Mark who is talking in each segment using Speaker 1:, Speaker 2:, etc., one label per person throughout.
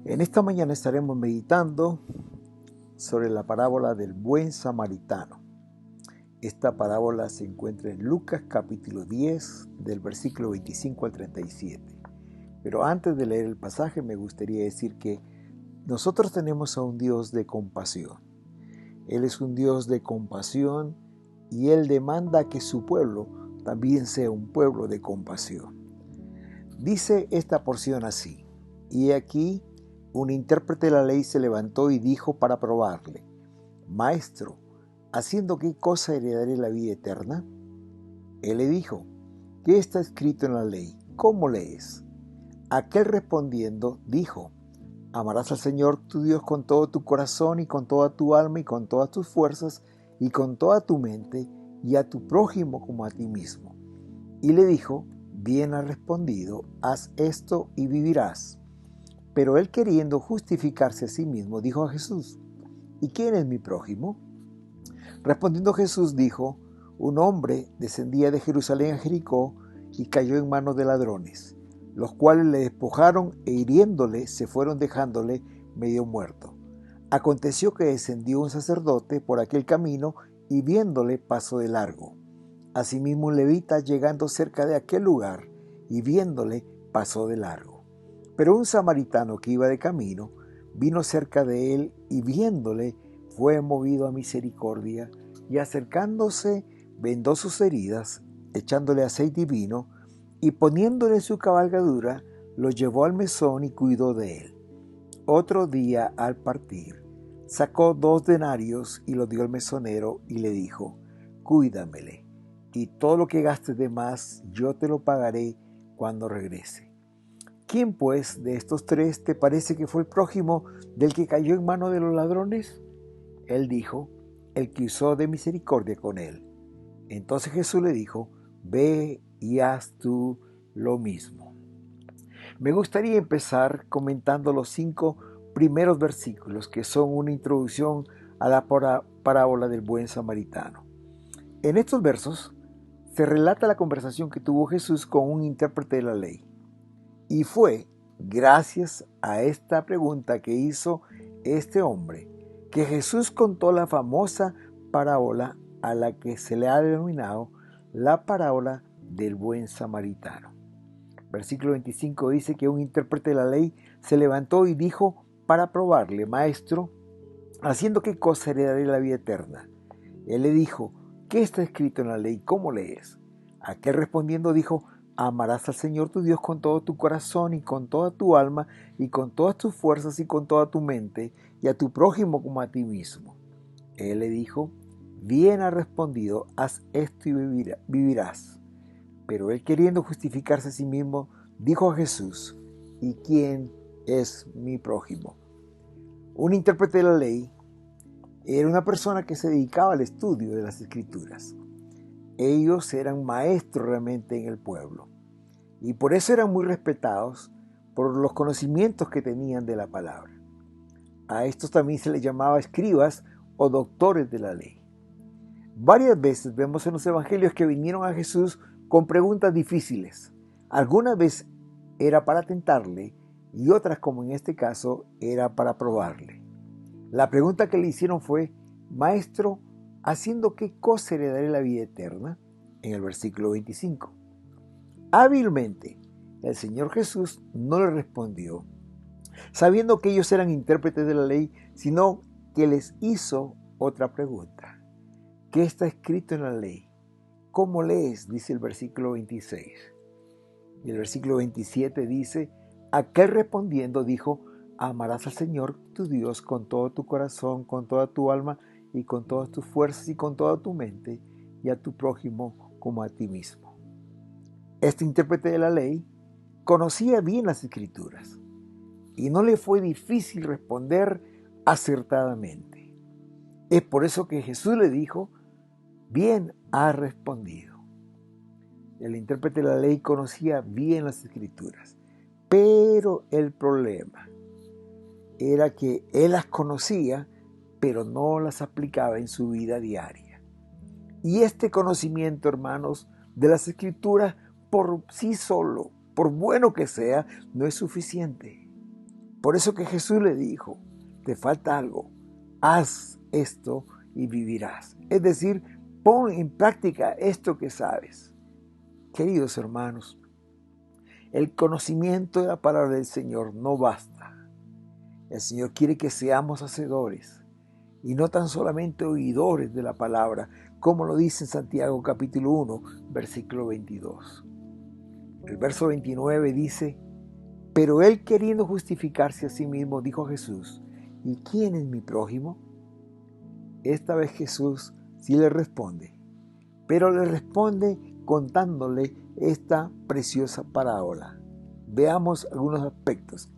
Speaker 1: En esta mañana estaremos meditando sobre la parábola del buen samaritano. Esta parábola se encuentra en Lucas capítulo 10, del versículo 25 al 37. Pero antes de leer el pasaje me gustaría decir que nosotros tenemos a un Dios de compasión. Él es un Dios de compasión y Él demanda que su pueblo también sea un pueblo de compasión. Dice esta porción así: y aquí un intérprete de la ley se levantó y dijo para probarle: Maestro, ¿haciendo qué cosa heredaré la vida eterna? Él le dijo: ¿qué está escrito en la ley? ¿Cómo lees? Aquel respondiendo dijo: Amarás al Señor tu Dios con todo tu corazón y con toda tu alma y con todas tus fuerzas y con toda tu mente, y a tu prójimo como a ti mismo. Y le dijo: bien has respondido, haz esto y vivirás. Pero él, queriendo justificarse a sí mismo, dijo a Jesús: ¿y quién es mi prójimo? Respondiendo Jesús dijo: un hombre descendía de Jerusalén a Jericó y cayó en manos de ladrones, los cuales le despojaron e hiriéndole se fueron dejándole medio muerto. Aconteció que descendió un sacerdote por aquel camino y viéndole pasó de largo. Asimismo un levita, llegando cerca de aquel lugar y viéndole, pasó de largo. Pero un samaritano que iba de camino vino cerca de él y viéndole fue movido a misericordia, y acercándose vendó sus heridas, echándole aceite y vino, y poniéndole en su cabalgadura lo llevó al mesón y cuidó de él. Otro día, al partir, sacó 2 denarios y los dio al mesonero y le dijo: cuídamele, y todo lo que gastes de más yo te lo pagaré cuando regrese. ¿Quién pues de estos 3 te parece que fue el prójimo del que cayó en manos de los ladrones? Él dijo: el que usó de misericordia con él. Entonces Jesús le dijo: ve y haz tú lo mismo. Me gustaría empezar comentando los 5 primeros versículos, que son una introducción a la parábola del buen samaritano. En estos versos se relata la conversación que tuvo Jesús con un intérprete de la ley. Y fue gracias a esta pregunta que hizo este hombre que Jesús contó la famosa parábola a la que se le ha denominado la parábola del buen samaritano. Versículo 25 dice que un intérprete de la ley se levantó y dijo para probarle: Maestro, ¿haciendo qué cosa heredaré la vida eterna? Él le dijo: ¿qué está escrito en la ley? ¿Cómo lees? Aquel respondiendo dijo: amarás al Señor tu Dios con todo tu corazón y con toda tu alma y con todas tus fuerzas y con toda tu mente, y a tu prójimo como a ti mismo. Él le dijo: bien has respondido, haz esto y vivirás. Pero él, queriendo justificarse a sí mismo, dijo a Jesús: ¿y quién es mi prójimo? Un intérprete de la ley era una persona que se dedicaba al estudio de las Escrituras. Ellos eran maestros realmente en el pueblo y por eso eran muy respetados por los conocimientos que tenían de la palabra. A estos también se les llamaba escribas o doctores de la ley. Varias veces vemos en los evangelios que vinieron a Jesús con preguntas difíciles. Algunas veces era para tentarle y otras, como en este caso, era para probarle. La pregunta que le hicieron fue: Maestro, ¿haciendo qué cosa heredaré la vida eterna? En el versículo 25. Hábilmente, el Señor Jesús no le respondió, sabiendo que ellos eran intérpretes de la ley, sino que les hizo otra pregunta: ¿qué está escrito en la ley? ¿Cómo lees? Dice el versículo 26. Y el versículo 27 dice: aquel respondiendo dijo: amarás al Señor tu Dios con todo tu corazón, con toda tu alma y con todas tus fuerzas y con toda tu mente, y a tu prójimo como a ti mismo. Este intérprete de la ley conocía bien las Escrituras y no le fue difícil responder acertadamente. Es por eso que Jesús le dijo: bien has respondido. El intérprete de la ley conocía bien las Escrituras, pero el problema era que él las conocía, pero no las aplicaba en su vida diaria. Y este conocimiento, hermanos, de las Escrituras por sí solo, por bueno que sea, no es suficiente. Por eso que Jesús le dijo, te falta algo, haz esto y vivirás. Es decir, pon en práctica esto que sabes. Queridos hermanos, el conocimiento de la palabra del Señor no basta. El Señor quiere que seamos hacedores y no tan solamente oidores de la palabra, como lo dice en Santiago capítulo 1, versículo 22. El verso 29 dice, pero él queriendo justificarse a sí mismo, dijo a Jesús, ¿y quién es mi prójimo? Esta vez Jesús sí le responde, pero le responde contándole esta preciosa parábola. Veamos algunos aspectos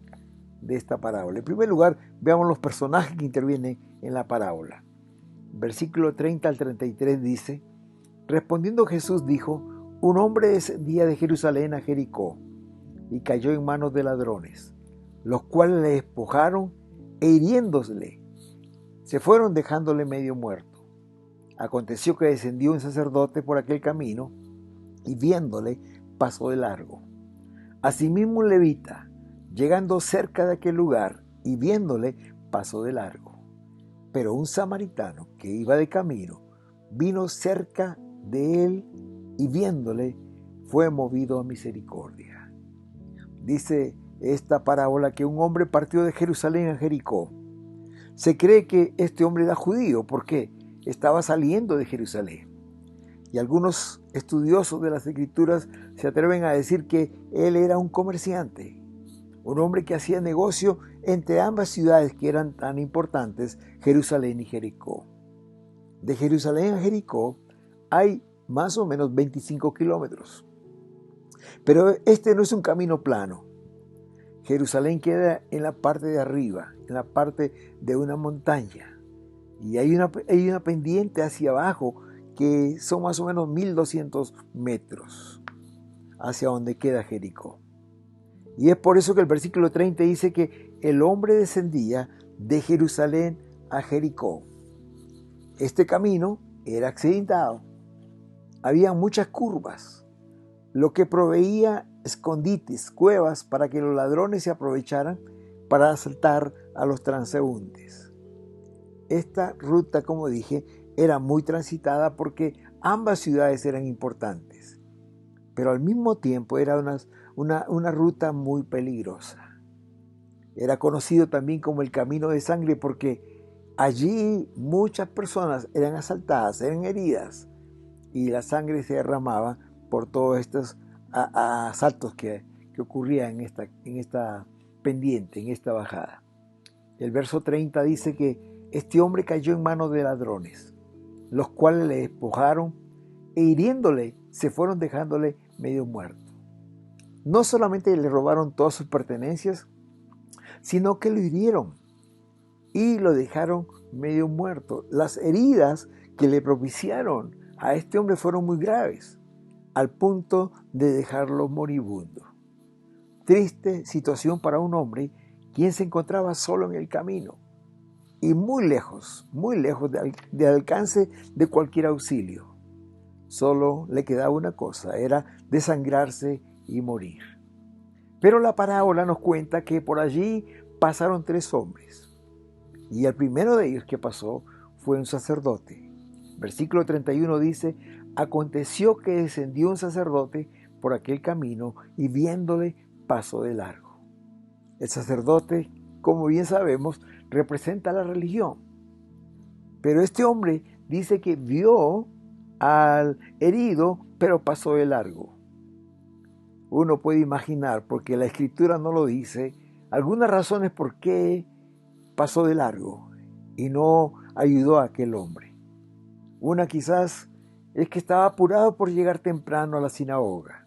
Speaker 1: de esta parábola. En primer lugar, veamos los personajes que intervienen en la parábola. Versículo 30 al 33 dice, respondiendo Jesús dijo, un hombre descendía de Jerusalén a Jericó y cayó en manos de ladrones, los cuales le despojaron e hiriéndole, se fueron dejándole medio muerto. Aconteció que descendió un sacerdote por aquel camino y viéndole pasó de largo. Asimismo un levita, llegando cerca de aquel lugar y viéndole pasó de largo. Pero un samaritano que iba de camino vino cerca de él y viéndole fue movido a misericordia. Dice esta parábola que un hombre partió de Jerusalén a Jericó. Se cree que este hombre era judío porque estaba saliendo de Jerusalén. Y algunos estudiosos de las Escrituras se atreven a decir que él era un comerciante, un hombre que hacía negocio entre ambas ciudades que eran tan importantes, Jerusalén y Jericó. De Jerusalén a Jericó hay más o menos 25 kilómetros. Pero este no es un camino plano. Jerusalén queda en la parte de arriba, en la parte de una montaña. Y hay una pendiente hacia abajo que son más o menos 1200 metros hacia donde queda Jericó. Y es por eso que el versículo 30 dice que el hombre descendía de Jerusalén a Jericó. Este camino era accidentado. Había muchas curvas, lo que proveía escondites, cuevas para que los ladrones se aprovecharan para asaltar a los transeúntes. Esta ruta, como dije, era muy transitada porque ambas ciudades eran importantes, pero al mismo tiempo era una ruta muy peligrosa. Era conocido también como el camino de sangre porque allí muchas personas eran asaltadas, eran heridas y la sangre se derramaba por todos estos asaltos que ocurrían en esta pendiente, en esta bajada. El verso 30 dice que este hombre cayó en manos de ladrones, los cuales le despojaron e hiriéndole se fueron dejándole medio muerto. No solamente le robaron todas sus pertenencias, sino que lo hirieron y lo dejaron medio muerto. Las heridas que le propiciaron a este hombre fueron muy graves, al punto de dejarlo moribundo. Triste situación para un hombre quien se encontraba solo en el camino y muy lejos de alcance de cualquier auxilio. Solo le quedaba una cosa, era desangrarse y morir. Pero la parábola nos cuenta que por allí pasaron 3 hombres. Y el primero de ellos que pasó fue un sacerdote. Versículo 31 dice, aconteció que descendió un sacerdote por aquel camino y viéndole pasó de largo. El sacerdote, como bien sabemos, representa la religión. Pero este hombre dice que vio al herido, pero pasó de largo. Uno puede imaginar, porque la Escritura no lo dice, algunas razones por qué pasó de largo y no ayudó a aquel hombre. Una quizás es que estaba apurado por llegar temprano a la sinagoga.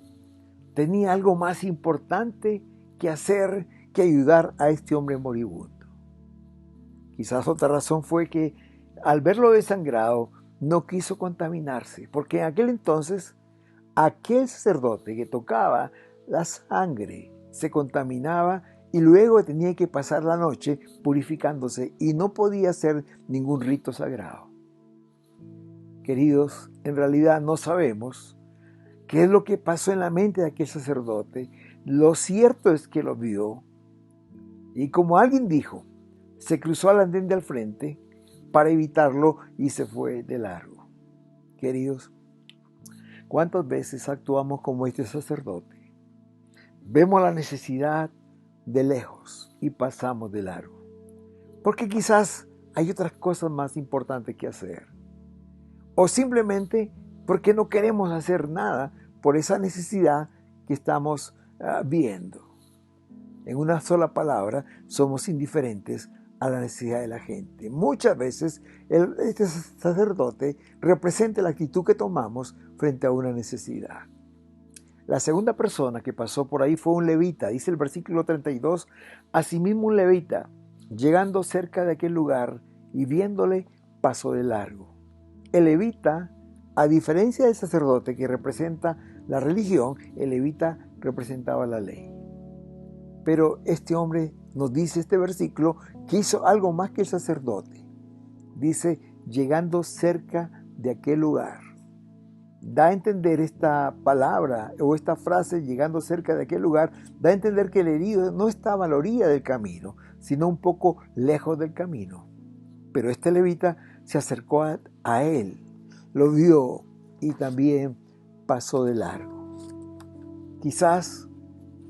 Speaker 1: Tenía algo más importante que hacer que ayudar a este hombre moribundo. Quizás otra razón fue que al verlo desangrado no quiso contaminarse, porque en aquel entonces aquel sacerdote que tocaba la sangre se contaminaba y luego tenía que pasar la noche purificándose y no podía hacer ningún rito sagrado. Queridos, en realidad no sabemos qué es lo que pasó en la mente de aquel sacerdote. Lo cierto es que lo vio Y como alguien dijo, se cruzó al andén de al frente para evitarlo y se fue de largo. Queridos, ¿cuántas veces actuamos como este sacerdote? Vemos la necesidad de lejos y pasamos de largo. Porque quizás hay otras cosas más importantes que hacer. O simplemente porque no queremos hacer nada por esa necesidad que estamos viendo. En una sola palabra, somos indiferentes a la necesidad de la gente. Muchas veces este sacerdote representa la actitud que tomamos frente a una necesidad. La segunda persona que pasó por ahí fue un levita. Dice el versículo 32, asimismo un levita, llegando cerca de aquel lugar y viéndole, pasó de largo. El levita, a diferencia del sacerdote que representa la religión, el levita representaba la ley. Pero este hombre nos dice este versículo que hizo algo más que el sacerdote. Dice, llegando cerca de aquel lugar. Da a entender esta palabra o esta frase, llegando cerca de aquel lugar, da a entender que el herido no estaba a la orilla del camino, sino un poco lejos del camino. Pero este levita se acercó a él, lo vio y también pasó de largo. Quizás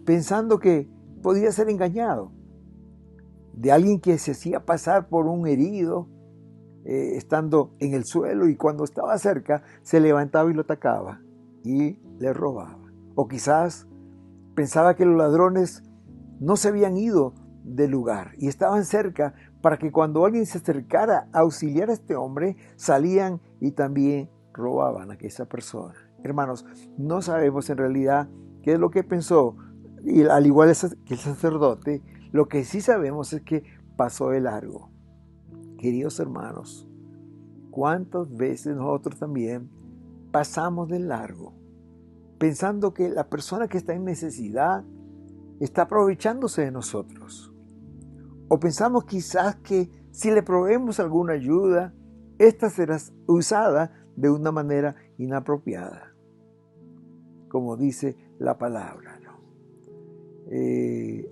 Speaker 1: pensando que podía ser engañado de alguien que se hacía pasar por un herido, estando en el suelo, y cuando estaba cerca se levantaba y lo atacaba y le robaba. O quizás pensaba que los ladrones no se habían ido del lugar y estaban cerca para que cuando alguien se acercara a auxiliar a este hombre, salían y también robaban a esa persona. Hermanos, no sabemos en realidad qué es lo que pensó, y al igual que el sacerdote, lo que sí sabemos es que pasó de largo. Queridos hermanos, ¿cuántas veces nosotros también pasamos de largo pensando que la persona que está en necesidad está aprovechándose de nosotros? O pensamos quizás que si le proveemos alguna ayuda, esta será usada de una manera inapropiada, como dice la palabra, ¿no?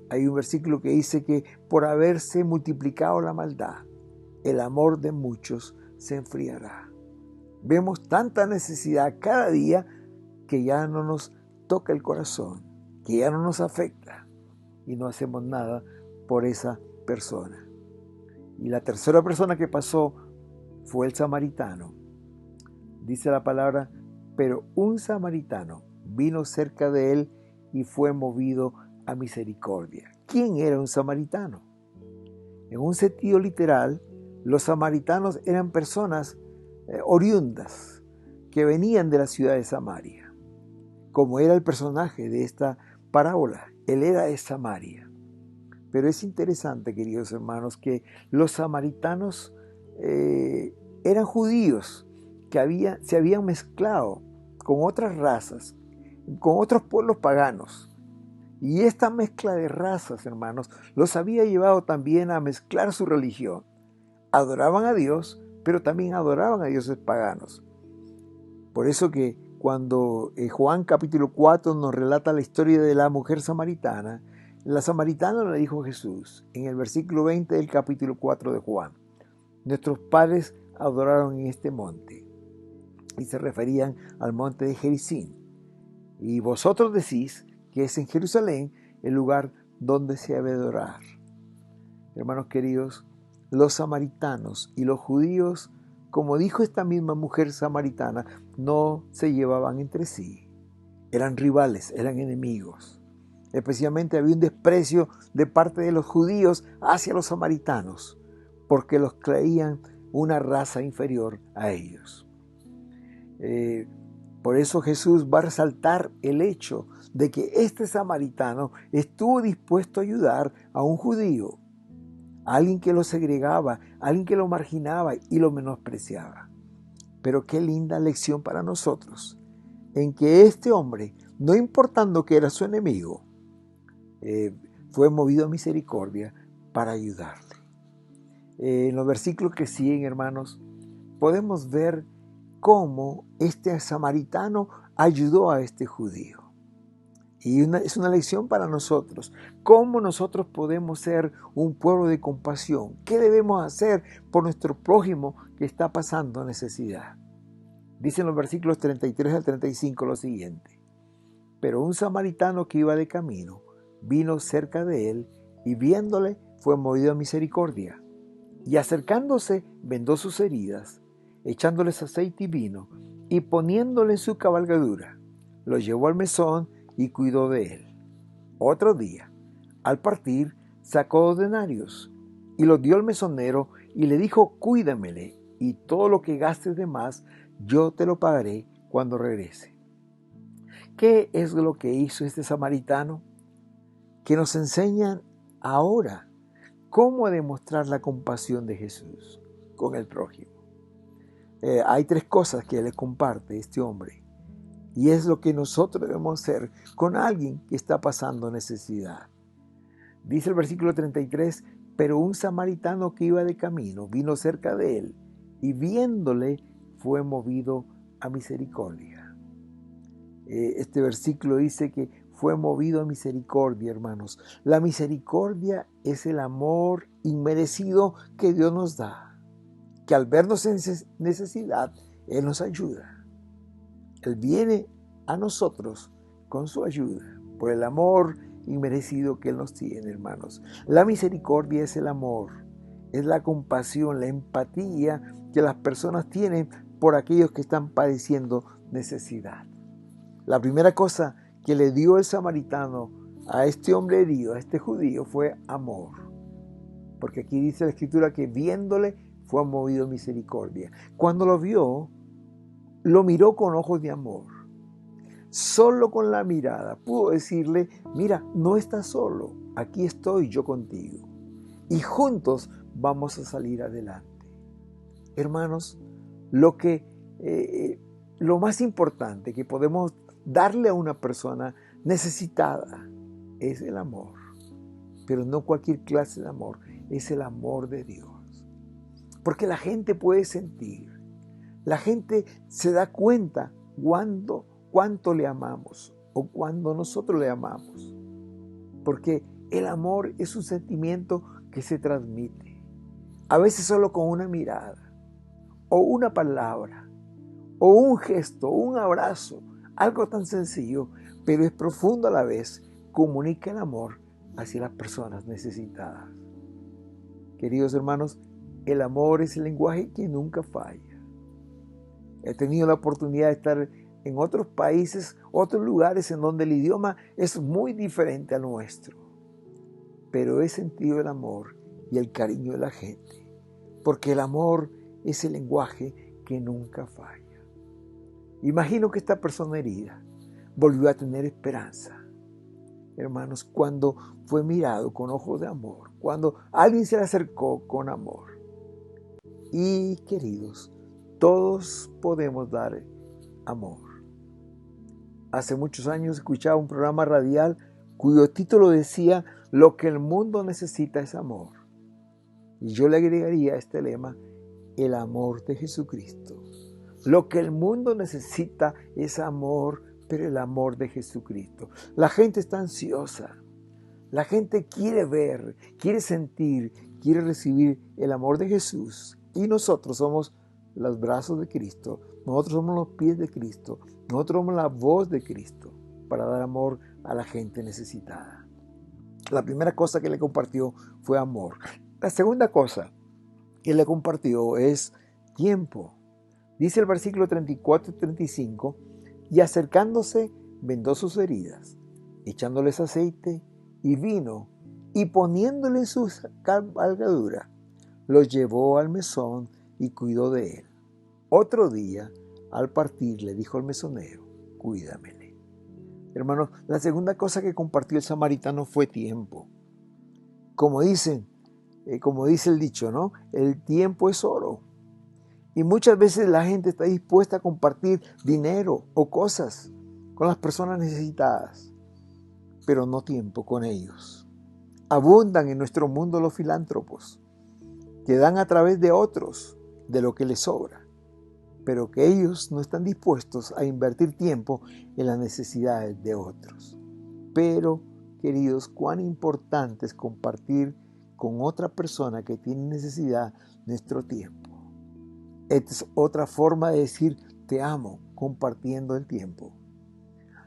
Speaker 1: Hay un versículo que dice que por haberse multiplicado la maldad, el amor de muchos se enfriará. Vemos tanta necesidad cada día que ya no nos toca el corazón, que ya no nos afecta y no hacemos nada por esa persona. Y la tercera persona que pasó fue el samaritano. Dice la palabra, pero un samaritano vino cerca de él y fue movido a misericordia. ¿Quién era un samaritano? En un sentido literal, los samaritanos eran personas oriundas que venían de la ciudad de Samaria. Como era el personaje de esta parábola, él era de Samaria. Pero es interesante, queridos hermanos, que los samaritanos eran judíos que se habían mezclado con otras razas, con otros pueblos paganos. Y esta mezcla de razas, hermanos, los había llevado también a mezclar su religión. Adoraban a Dios, pero también adoraban a dioses paganos. Por eso que cuando Juan capítulo 4 nos relata la historia de la mujer samaritana, la samaritana le dijo a Jesús, en el versículo 20 del capítulo 4 de Juan, nuestros padres adoraron en este monte, y se referían al monte de Gerizim, y vosotros decís que es en Jerusalén el lugar donde se ha de adorar. Hermanos queridos, los samaritanos y los judíos, como dijo esta misma mujer samaritana, no se llevaban entre sí. Eran rivales, eran enemigos. Especialmente había un desprecio de parte de los judíos hacia los samaritanos, porque los creían una raza inferior a ellos. Por eso Jesús va a resaltar el hecho de que este samaritano estuvo dispuesto a ayudar a un judío, a alguien que lo segregaba, a alguien que lo marginaba y lo menospreciaba. Pero qué linda lección para nosotros, en que este hombre, no importando que era su enemigo, fue movido a misericordia para ayudarle. En los versículos que siguen, hermanos, podemos ver cómo este samaritano ayudó a este judío. Y es una lección para nosotros. ¿Cómo nosotros podemos ser un pueblo de compasión? ¿Qué debemos hacer por nuestro prójimo que está pasando necesidad? Dicen los versículos 33 al 35 lo siguiente. Pero un samaritano que iba de camino vino cerca de él y viéndole fue movido a misericordia. Y acercándose vendó sus heridas, echándoles aceite y vino y poniéndole en su cabalgadura. Lo llevó al mesón y cuidó de él. Otro día, al partir, sacó 2 denarios y los dio al mesonero y le dijo: cuídamele, y todo lo que gastes de más yo te lo pagaré cuando regrese. ¿Qué es lo que hizo este samaritano? Que nos enseñan ahora cómo demostrar la compasión de Jesús con el prójimo. Hay 3 cosas que le comparte este hombre. Y es lo que nosotros debemos hacer con alguien que está pasando necesidad. Dice el versículo 33, pero un samaritano que iba de camino vino cerca de él y viéndole fue movido a misericordia. Este versículo dice que fue movido a misericordia, hermanos. La misericordia es el amor inmerecido que Dios nos da, que al vernos en necesidad, Él nos ayuda. Él viene a nosotros con su ayuda, por el amor inmerecido que Él nos tiene, hermanos. La misericordia es el amor, es la compasión, la empatía que las personas tienen por aquellos que están padeciendo necesidad. La primera cosa que le dio el samaritano a este hombre herido, a este judío, fue amor. Porque aquí dice la Escritura que viéndole fue movido a misericordia. Cuando lo vio, lo miró con ojos de amor. Solo con la mirada pudo decirle: mira, no estás solo, aquí estoy yo contigo. Y juntos vamos a salir adelante. Hermanos, lo más importante que podemos darle a una persona necesitada es el amor. Pero no cualquier clase de amor, es el amor de Dios. Porque la gente puede sentir, la gente se da cuenta cuánto le amamos o cuando nosotros le amamos. Porque el amor es un sentimiento que se transmite. A veces solo con una mirada, o una palabra, o un gesto, o un abrazo. Algo tan sencillo, pero es profundo a la vez. Comunica el amor hacia las personas necesitadas. Queridos hermanos, el amor es el lenguaje que nunca falla. He tenido la oportunidad de estar en otros países, otros lugares en donde el idioma es muy diferente al nuestro. Pero he sentido el amor y el cariño de la gente, porque el amor es el lenguaje que nunca falla. Imagino que esta persona herida volvió a tener esperanza. Hermanos, cuando fue mirado con ojos de amor, cuando alguien se le acercó con amor. Y queridos, todos podemos dar amor. Hace muchos años escuchaba un programa radial cuyo título decía: lo que el mundo necesita es amor. Y yo le agregaría a este lema: el amor de Jesucristo. Lo que el mundo necesita es amor, pero el amor de Jesucristo. La gente está ansiosa. La gente quiere ver, quiere sentir, quiere recibir el amor de Jesús. Y nosotros somos los brazos de Cristo. Nosotros somos los pies de Cristo. Nosotros somos la voz de Cristo para dar amor a la gente necesitada. La primera cosa que le compartió fue amor. La segunda cosa que le compartió es tiempo. Dice el versículo 34 y 35, y acercándose vendó sus heridas, echándoles aceite y vino, y poniéndole en su cabalgadura, los llevó al mesón y cuidó de él. Otro día, al partir, le dijo al mesonero: cuídamele. Hermanos, la segunda cosa que compartió el samaritano fue tiempo. Como dice el dicho, ¿no? El tiempo es oro. Y muchas veces la gente está dispuesta a compartir dinero o cosas con las personas necesitadas, pero no tiempo con ellos. Abundan en nuestro mundo los filántropos, que dan a través de otros de lo que les sobra, pero que ellos no están dispuestos a invertir tiempo en las necesidades de otros. Pero, queridos, cuán importante es compartir con otra persona que tiene necesidad nuestro tiempo. Esta es otra forma de decir te amo, compartiendo el tiempo.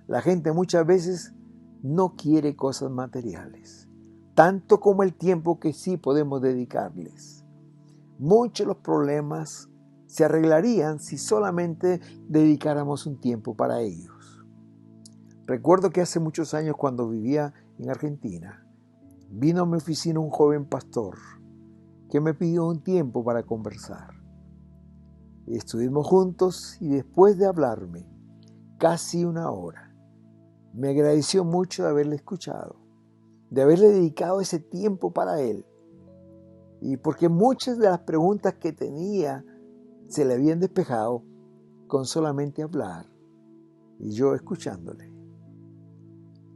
Speaker 1: La gente muchas veces no quiere cosas materiales, tanto como el tiempo que sí podemos dedicarles. Muchos de los problemas se arreglarían si solamente dedicáramos un tiempo para ellos. Recuerdo que hace muchos años, cuando vivía en Argentina, vino a mi oficina un joven pastor que me pidió un tiempo para conversar. Estuvimos juntos y después de hablarme casi una hora, me agradeció mucho de haberle escuchado, de haberle dedicado ese tiempo para él. Y porque muchas de las preguntas que tenía se le habían despejado con solamente hablar y yo escuchándole.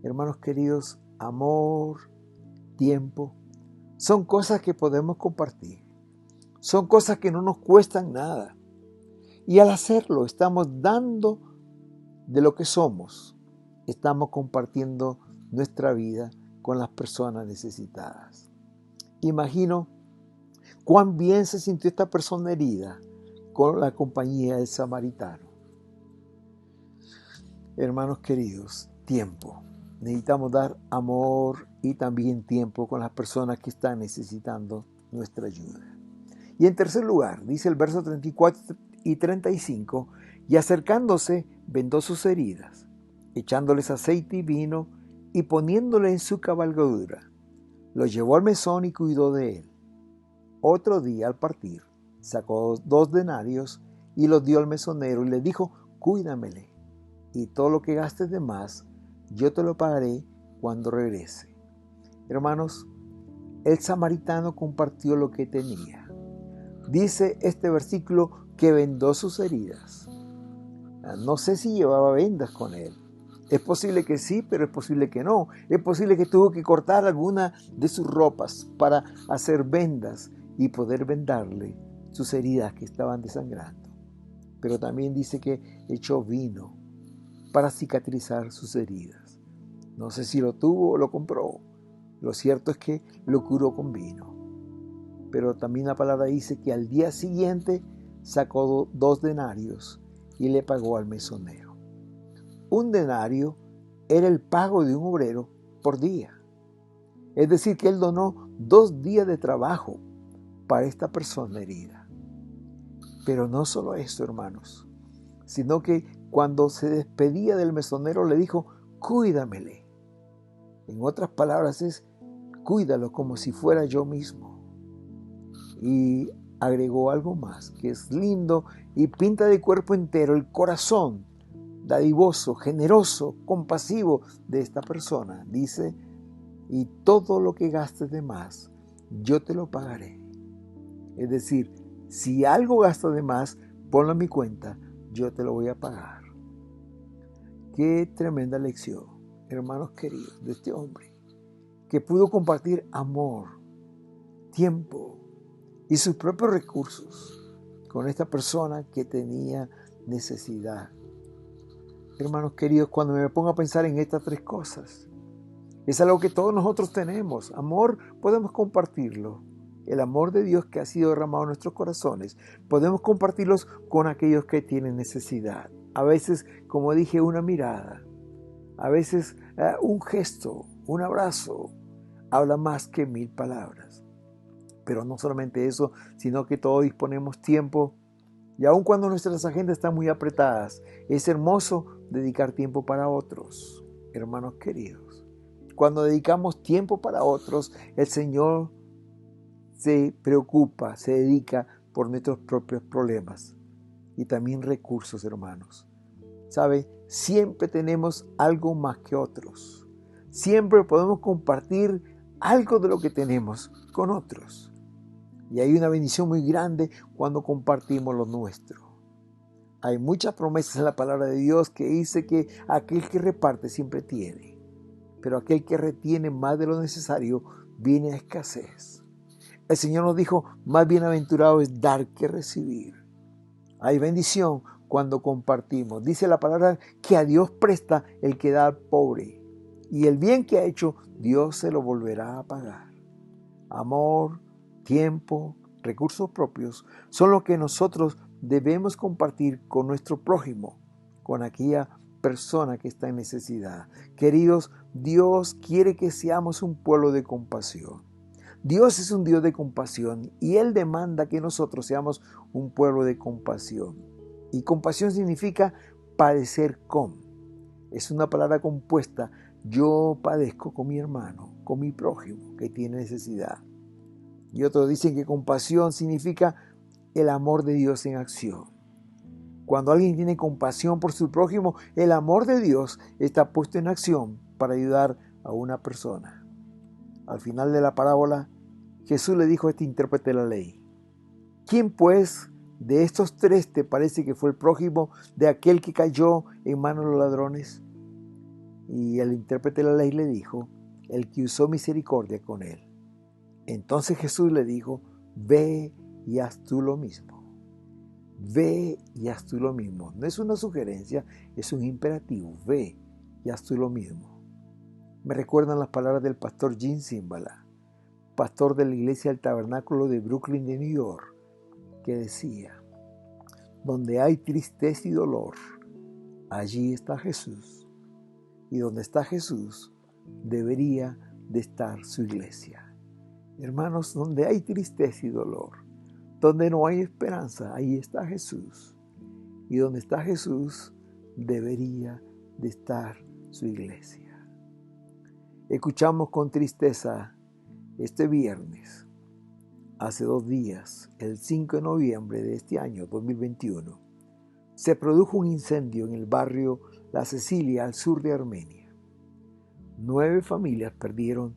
Speaker 1: Hermanos queridos, amor, tiempo, son cosas que podemos compartir. Son cosas que no nos cuestan nada. Y al hacerlo estamos dando de lo que somos. Estamos compartiendo nuestra vida con las personas necesitadas. Imagino cuán bien se sintió esta persona herida con la compañía del samaritano. Hermanos queridos, tiempo. Necesitamos dar amor y también tiempo con las personas que están necesitando nuestra ayuda. Y en tercer lugar, dice el verso 34 y 35, y acercándose vendó sus heridas, echándoles aceite y vino y poniéndole en su cabalgadura. Lo llevó al mesón y cuidó de él. Otro día, al partir, sacó 2 denarios y los dio al mesonero y le dijo: cuídamele, y todo lo que gastes de más, yo te lo pagaré cuando regrese. Hermanos, el samaritano compartió lo que tenía. Dice este versículo que vendó sus heridas. No sé si llevaba vendas con él. Es posible que sí, pero es posible que no. Es posible que tuvo que cortar alguna de sus ropas para hacer vendas y poder vendarle sus heridas que estaban desangrando. Pero también dice que echó vino para cicatrizar sus heridas. No sé si lo tuvo o lo compró. Lo cierto es que lo curó con vino. Pero también la palabra dice que al día siguiente sacó 2 denarios y le pagó al mesonero. Un denario era el pago de un obrero por día. Es decir, que él donó 2 días de trabajo para esta persona herida. Pero no solo eso, hermanos, sino que cuando se despedía del mesonero le dijo: cuídamele. En otras palabras es: cuídalo como si fuera yo mismo. Y agregó algo más, que es lindo y pinta de cuerpo entero el corazón dadivoso, generoso, compasivo de esta persona. Dice: y todo lo que gastes de más, yo te lo pagaré. Es decir, si algo gastas de más, ponlo en mi cuenta, yo te lo voy a pagar. Qué tremenda lección, hermanos queridos, de este hombre, que pudo compartir amor, tiempo y sus propios recursos con esta persona que tenía necesidad. Hermanos queridos, cuando me pongo a pensar en estas 3 cosas, es algo que todos nosotros tenemos. Amor, podemos compartirlo. El amor de Dios que ha sido derramado en nuestros corazones, podemos compartirlos con aquellos que tienen necesidad. A veces, como dije, una mirada. A veces un gesto, un abrazo, habla más que 1000 palabras. Pero no solamente eso, sino que todos disponemos tiempo. Y aun cuando nuestras agendas están muy apretadas, es hermoso dedicar tiempo para otros, hermanos queridos. Cuando dedicamos tiempo para otros, el Señor se preocupa, se dedica por nuestros propios problemas y también recursos, hermanos. ¿Sabe? Siempre tenemos algo más que otros. Siempre podemos compartir algo de lo que tenemos con otros. Y hay una bendición muy grande cuando compartimos lo nuestro. Hay muchas promesas en la palabra de Dios que dice que aquel que reparte siempre tiene, pero aquel que retiene más de lo necesario viene a escasez. El Señor nos dijo: más bienaventurado es dar que recibir. Hay bendición cuando compartimos. Dice la palabra que a Dios presta el que da al pobre. Y el bien que ha hecho, Dios se lo volverá a pagar. Amor, tiempo, recursos propios son lo que nosotros debemos compartir con nuestro prójimo, con aquella persona que está en necesidad. Queridos, Dios quiere que seamos un pueblo de compasión. Dios es un Dios de compasión y Él demanda que nosotros seamos un pueblo de compasión. Y compasión significa padecer con. Es una palabra compuesta. Yo padezco con mi hermano, con mi prójimo que tiene necesidad. Y otros dicen que compasión significa el amor de Dios en acción. Cuando alguien tiene compasión por su prójimo, el amor de Dios está puesto en acción para ayudar a una persona. Al final de la parábola, Jesús le dijo a este intérprete de la ley: ¿quién pues de estos tres te parece que fue el prójimo de aquel que cayó en manos de los ladrones? Y el intérprete de la ley le dijo: el que usó misericordia con él. Entonces Jesús le dijo: ve y haz tú lo mismo. Ve y haz tú lo mismo. No es una sugerencia, es un imperativo. Ve y haz tú lo mismo. Me recuerdan las palabras del pastor Jim Cymbala, pastor de la iglesia del Tabernáculo de Brooklyn, de New York, que decía: donde hay tristeza y dolor, allí está Jesús. Y donde está Jesús, debería de estar su iglesia. Hermanos, donde hay tristeza y dolor, donde no hay esperanza, ahí está Jesús. Y donde está Jesús, debería de estar su iglesia. Escuchamos con tristeza este viernes, hace 2 días, el 5 de noviembre de este año 2021, se produjo un incendio en el barrio La Cecilia, al sur de Armenia. 9 familias perdieron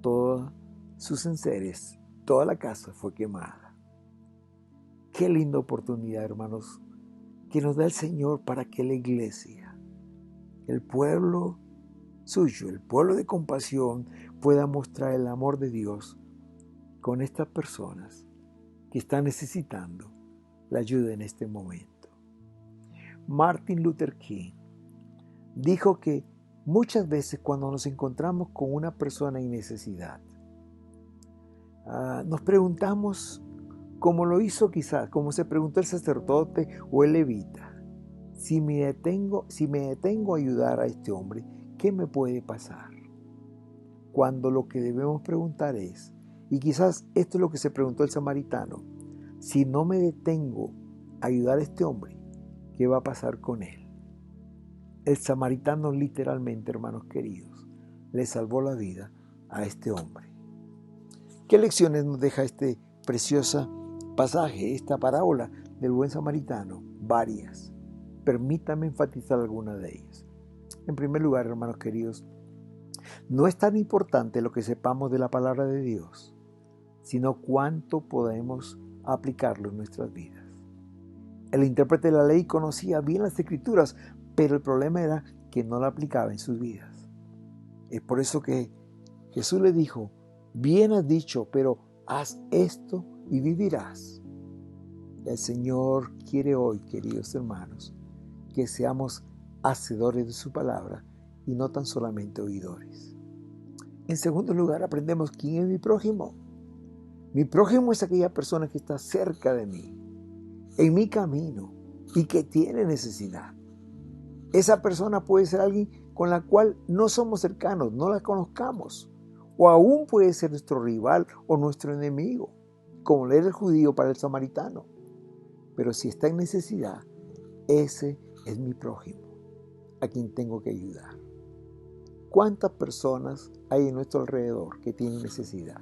Speaker 1: todos sus enseres, toda la casa fue quemada. Qué linda oportunidad, hermanos, que nos da el Señor para que la iglesia, el pueblo suyo, el pueblo de compasión, pueda mostrar el amor de Dios con estas personas que están necesitando la ayuda en este momento. Martin Luther King dijo que muchas veces cuando nos encontramos con una persona en necesidad, nos preguntamos, como lo hizo quizás, como se preguntó el sacerdote o el levita: si me detengo a ayudar a este hombre, ¿qué me puede pasar? Cuando lo que debemos preguntar es, y quizás esto es lo que se preguntó el samaritano: si no me detengo a ayudar a este hombre, ¿qué va a pasar con él? El samaritano literalmente, hermanos queridos, le salvó la vida a este hombre. ¿Qué lecciones nos deja este precioso pasaje, esta parábola del buen samaritano? Varias. Permítame enfatizar algunas de ellas. En primer lugar, hermanos queridos, no es tan importante lo que sepamos de la palabra de Dios, sino cuánto podemos aplicarlo en nuestras vidas. El intérprete de la ley conocía bien las Escrituras, pero el problema era que no la aplicaba en sus vidas. Es por eso que Jesús le dijo: bien has dicho, pero haz esto y vivirás. El Señor quiere hoy, queridos hermanos, que seamos hacedores de su palabra y no tan solamente oidores. En segundo lugar, aprendemos quién es mi prójimo. Mi prójimo es aquella persona que está cerca de mí, en mi camino y que tiene necesidad. Esa persona puede ser alguien con la cual no somos cercanos, no la conozcamos, o aún puede ser nuestro rival o nuestro enemigo, como lo era el judío para el samaritano. Pero si está en necesidad, ese es mi prójimo, a quien tengo que ayudar. ¿Cuántas personas hay en nuestro alrededor que tienen necesidad?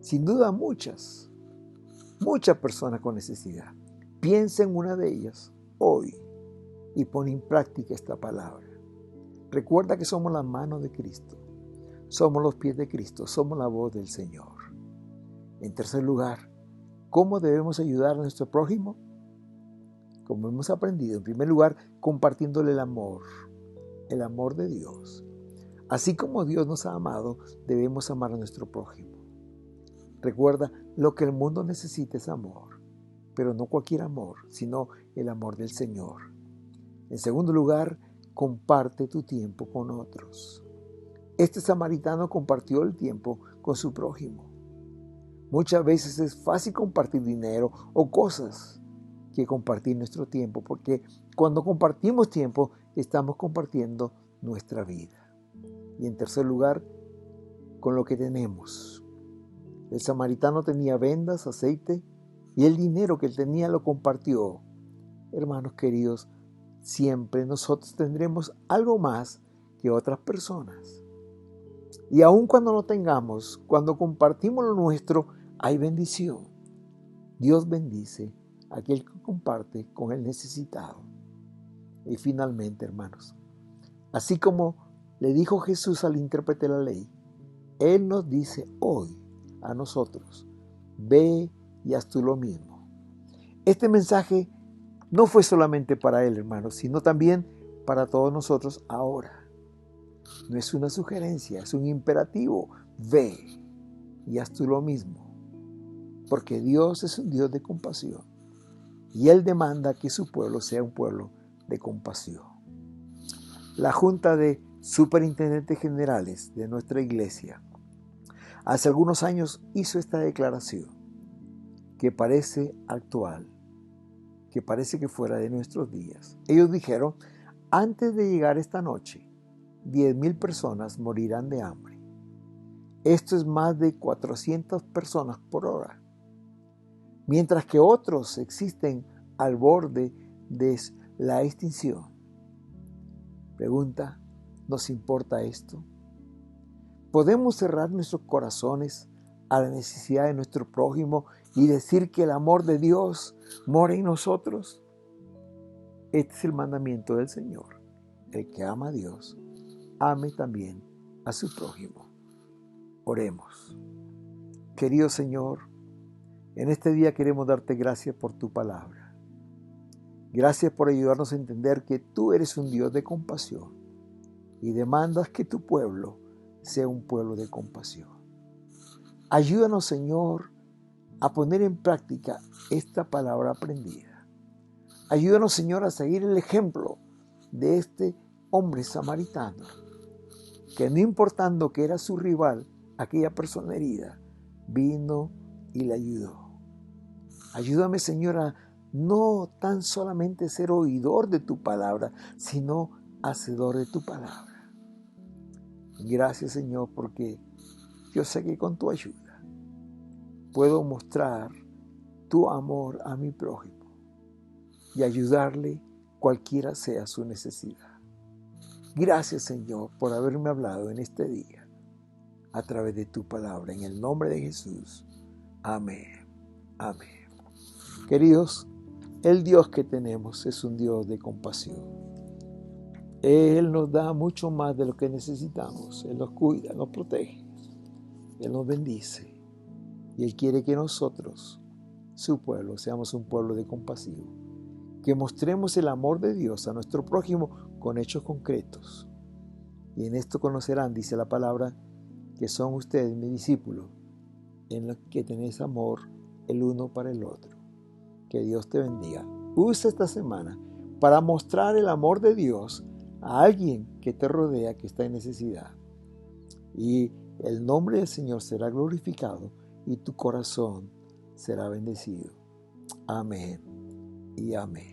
Speaker 1: Sin duda muchas personas con necesidad. Piensa en una de ellas hoy y pon en práctica esta palabra. Recuerda que somos la mano de Cristo, somos los pies de Cristo, somos la voz del Señor. En tercer lugar, ¿cómo debemos ayudar a nuestro prójimo? Como hemos aprendido, en primer lugar, compartiéndole el amor de Dios. Así como Dios nos ha amado, debemos amar a nuestro prójimo. Recuerda, lo que el mundo necesita es amor, pero no cualquier amor, sino el amor del Señor. En segundo lugar, comparte tu tiempo con otros. Este samaritano compartió el tiempo con su prójimo. Muchas veces es fácil compartir dinero o cosas que compartir nuestro tiempo, porque cuando compartimos tiempo estamos compartiendo nuestra vida. Y en tercer lugar, con lo que tenemos. El samaritano tenía vendas, aceite y el dinero que él tenía lo compartió. Hermanos queridos, siempre nosotros tendremos algo más que otras personas. Y aun cuando no tengamos, cuando compartimos lo nuestro, hay bendición. Dios bendice a aquel que comparte con el necesitado. Y finalmente, hermanos, así como le dijo Jesús al intérprete de la ley, Él nos dice hoy a nosotros, ve y haz tú lo mismo. Este mensaje no fue solamente para él, hermanos, sino también para todos nosotros ahora. No es una sugerencia, es un imperativo. Ve y haz tú lo mismo. Porque Dios es un Dios de compasión. Y Él demanda que su pueblo sea un pueblo de compasión. La Junta de Superintendentes Generales de nuestra iglesia hace algunos años hizo esta declaración que parece actual, que parece que fuera de nuestros días. Ellos dijeron, antes de llegar esta noche, 10,000 personas morirán de hambre. Esto es más de 400 personas por hora. Mientras que otros existen al borde de la extinción. Pregunta, ¿nos importa esto? ¿Podemos cerrar nuestros corazones a la necesidad de nuestro prójimo y decir que el amor de Dios mora en nosotros? Este es el mandamiento del Señor. El que ama a Dios, ame también a su prójimo. Oremos. Querido Señor, en este día queremos darte gracias por tu palabra. Gracias por ayudarnos a entender que tú eres un Dios de compasión y demandas que tu pueblo sea un pueblo de compasión. Ayúdanos, Señor, a poner en práctica esta palabra aprendida. Ayúdanos, Señor, a seguir el ejemplo de este hombre samaritano, que no importando que era su rival, aquella persona herida, vino y le ayudó. Ayúdame, Señor, a no tan solamente ser oidor de tu palabra, sino hacedor de tu palabra. Gracias, Señor, porque yo sé que con tu ayuda puedo mostrar tu amor a mi prójimo y ayudarle cualquiera sea su necesidad. Gracias, Señor, por haberme hablado en este día a través de tu palabra. En el nombre de Jesús. Amén. Amén. Queridos, el Dios que tenemos es un Dios de compasión. Él nos da mucho más de lo que necesitamos. Él nos cuida, nos protege. Él nos bendice. Y Él quiere que nosotros, su pueblo, seamos un pueblo de compasivo. Que mostremos el amor de Dios a nuestro prójimo con hechos concretos. Y en esto conocerán, dice la palabra, que son ustedes mis discípulos, en los que tenéis amor el uno para el otro. Que Dios te bendiga. Usa esta semana para mostrar el amor de Dios a alguien que te rodea, que está en necesidad. Y el nombre del Señor será glorificado y tu corazón será bendecido. Amén y amén.